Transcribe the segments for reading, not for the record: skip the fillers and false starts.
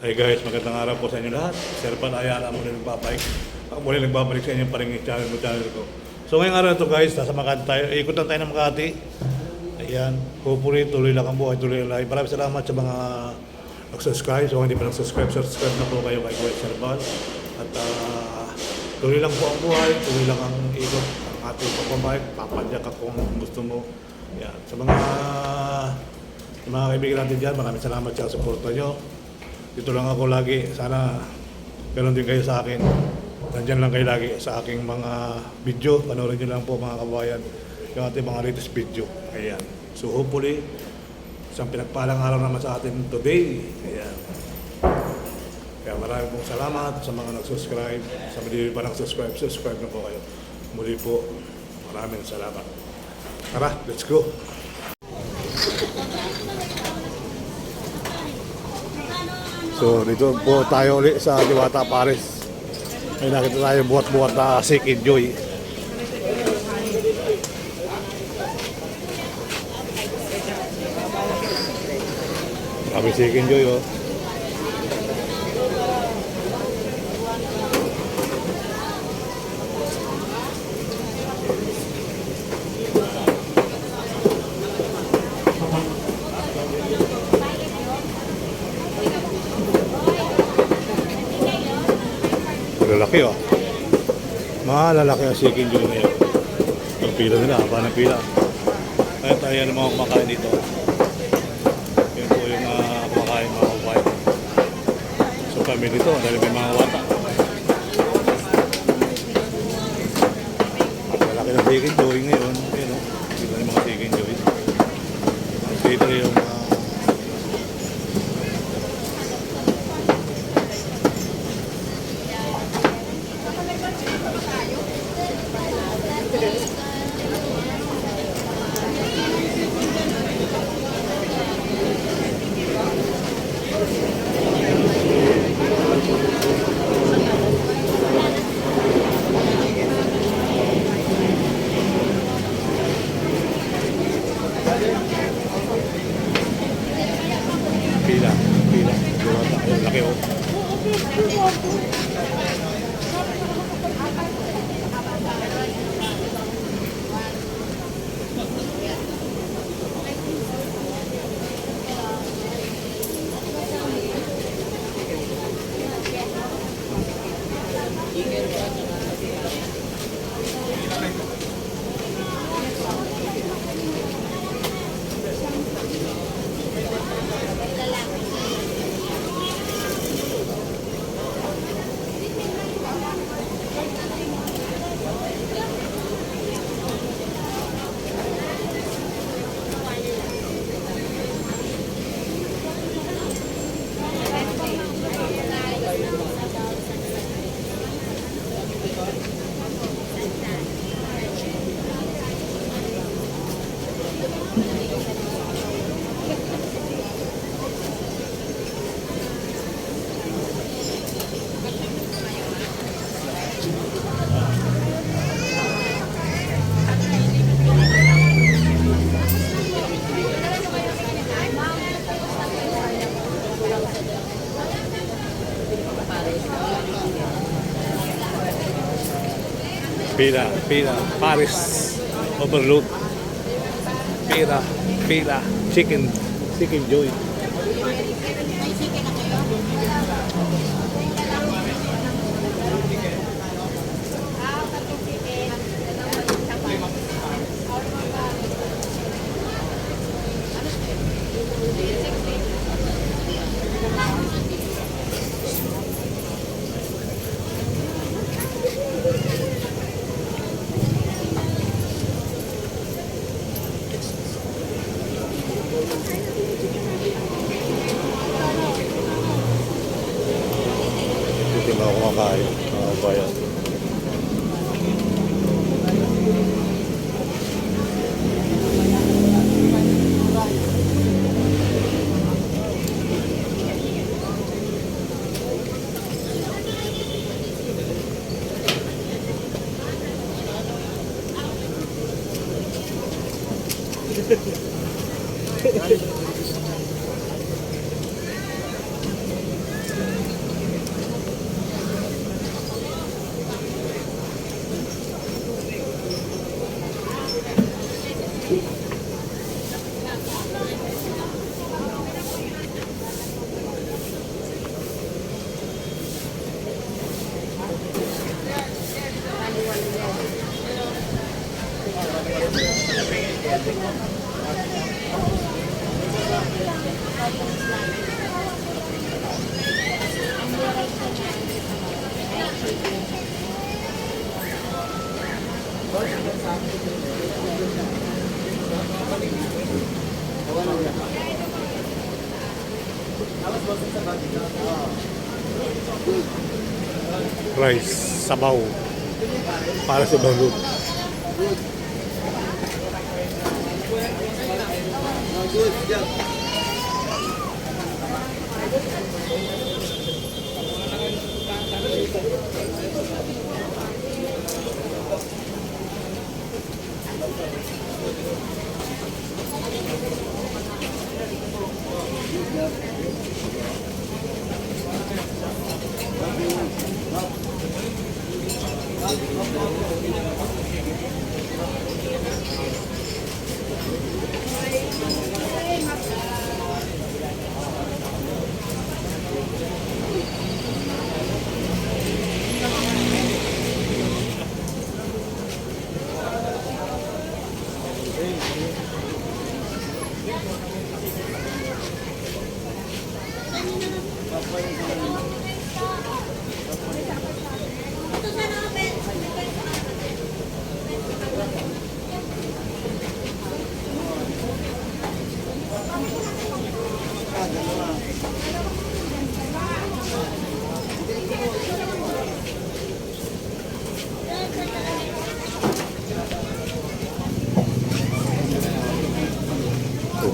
Hey guys, magandang araw po sa inyo lahat. Sir Pan Ayala muli nagbabalik. Ako muli nagbabalik sa inyo pa rin yung channel ko. So ngayong araw na ito guys, nasa Makati tayo. Ikutan tayo ng Makati. Ayan, hopefully tuloy lang ang buhay, tuloy lang live. Maraming salamat sa mga nag-subscribe. So kung hindi pa nag-subscribe, subscribe na po kayo kay Kuya Sir Pan. At tuloy lang po ang buhay, tuloy lang ang ikot ang ating pagpapabike. Papadyak ako kung gusto mo. Ayan, sa mga kaibigan natin dyan, maraming salamat sa suporta nyo. Dito lang ako lagi. Sana ganoon din kayo sa akin. Nandiyan lang kayo lagi sa aking mga video. Panoorin nyo lang po mga kabayan yung ating mga latest video. Ayan. So hopefully, isang pinagpalang araw naman sa atin today. Ayan. Kaya maraming pong salamat sa mga nag-subscribe. Sa mga pa nag-subscribe, subscribe na po kayo. Muli po, maraming salamat. Tara, let's go! So dito po tayo ulit sa Diwata Paris. May nakita tayo buhat-buhat na Seek Enjoy. Kami Seek Enjoy oh. Lalaki oh. Malalaki ang Seek Enjoy ngayon. Ang pila nila, haba ng pila. Kaya tayo ng mga kumakain dito. Yun po yung kumakain mga kumakain. So family to, dahil may mga wata. Lalaki ng Seek Enjoy ngayon. Yun oh. Dito yung mga Seek Enjoy. Dito yung pila. Ayun, laki oh. Pila, Paris, overload, pila, Seek Enjoy. Dito na ako kumakain, mga bayan. Rice, sabaw. Para sa balot.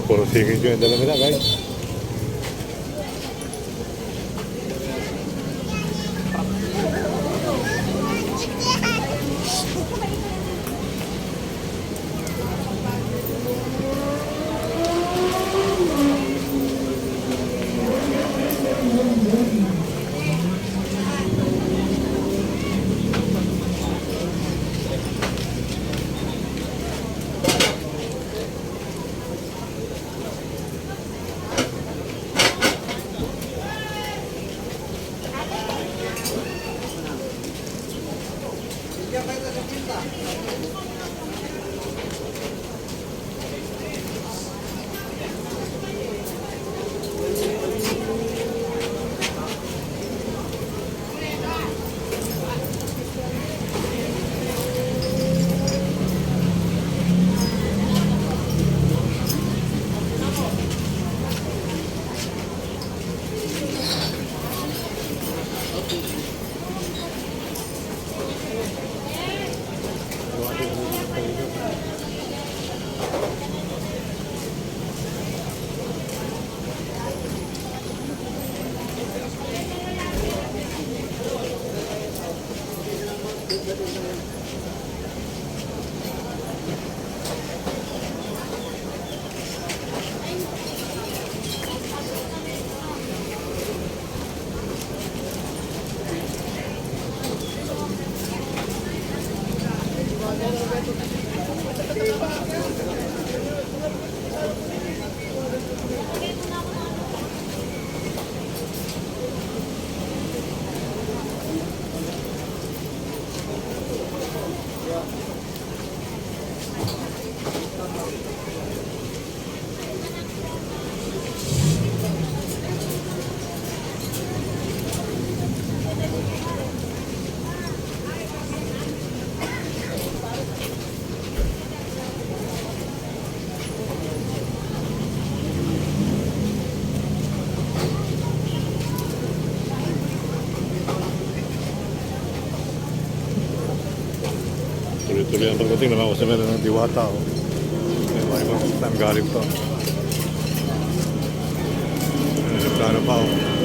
Puro sigid yung dala nila, guys. Tuloy-tuloy ang pagdating naman kasi meron ng diwata. Oh. May mga ibang tanggalin pa. Nagplano pa. Oh.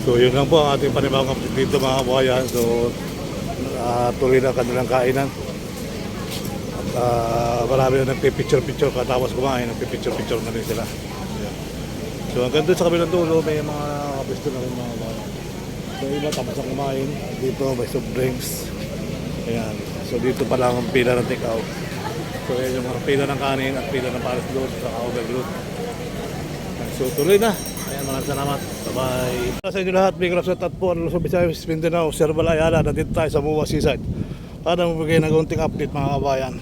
So yun lang po ang ating panibawang update dito mga kabayan. So tuloy na kanilang kainan. At marami na nagpipicture-picture katapos kumain, nagpipicture-picture na rin sila. Ayan. So hanggang doon sa kabilang dulo may mga kapisto na rin mga kabayan. So iba tapos na kumain. Dito may soft drinks. Ayan. So dito pa lang ang pila ng take-out. So yan yung mga pila ng kanin at pila ng pares doon sa overload. So tuloy na. Ayan, maraming salamat. Bye-bye. Sa inyo lahat, big shout out po ang Luzon, Visayas, Mindanao, Serval, Ayala. Nandito tayo sa Muwa Seaside. Para magbigay ng unting update mga kabayan.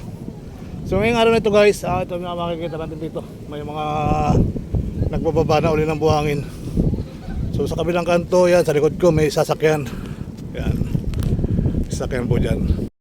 So ngayong araw na ito guys, ito yung makikita natin dito. May mga nagbababa na uli ng buhangin. So sa kabilang kanto, yan, sa likod ko may sasakyan. Yan. Sasakyan po dyan.